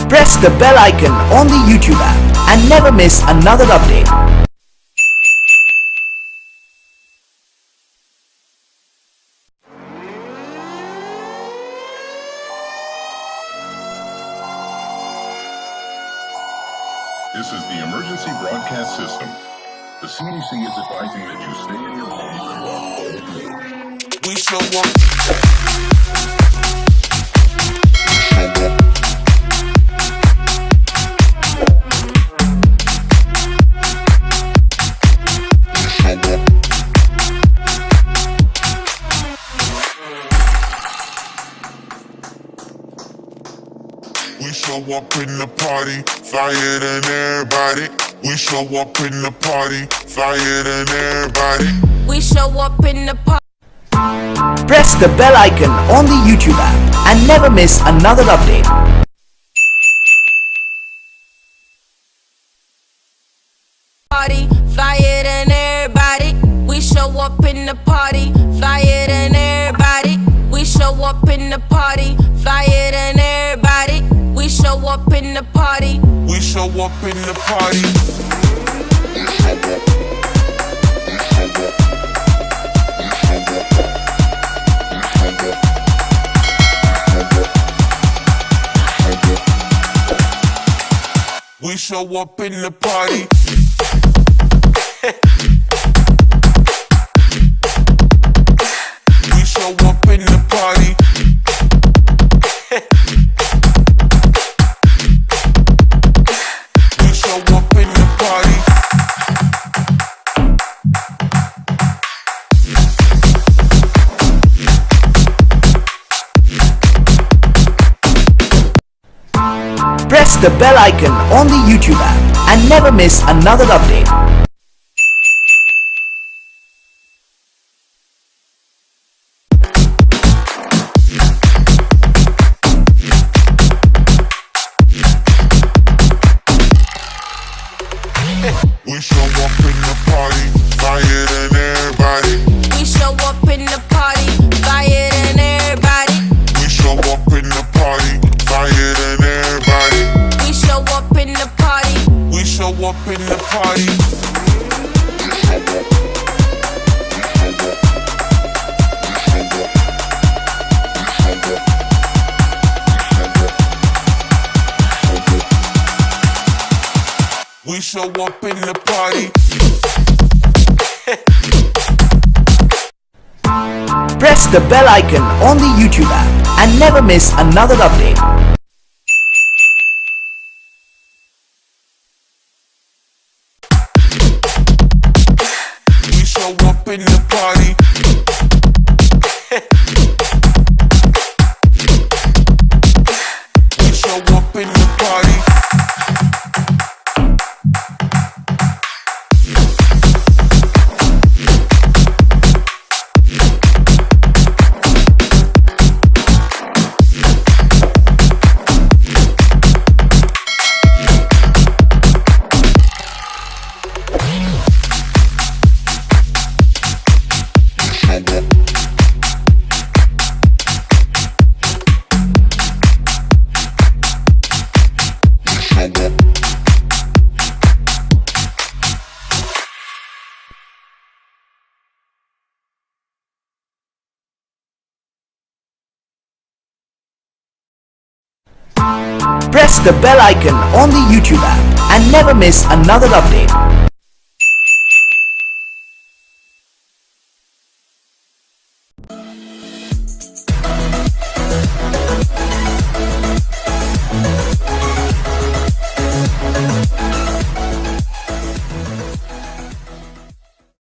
Press the bell icon on the YouTube app and never miss another update. This is the emergency broadcast system. The CDC is advising that you stay in your home. We show up. We show up in the party, flyer than everybody. We show up in the party, flyer than everybody. We show up in the party. Press the bell icon on the YouTube app and never miss another update. Party, flyer than everybody. We show up in the party, flyer than everybody. We show up in the party, flyer than everybody. We show up in the party. We show up in the party. We show up in the party. We show up in the party. We show up in the party. Press the bell icon on the YouTube app and never miss another update. We show up in the party, flyer than everybody. We show up in the party, flyer than everybody. We show up in the party, flyer than everybody. We show up in the party. We show up in the party. We show up in the party. Press the bell icon on the YouTube app and never miss another update. We show up in the party. We show up in the party. Press the bell icon on the YouTube app and never miss another update.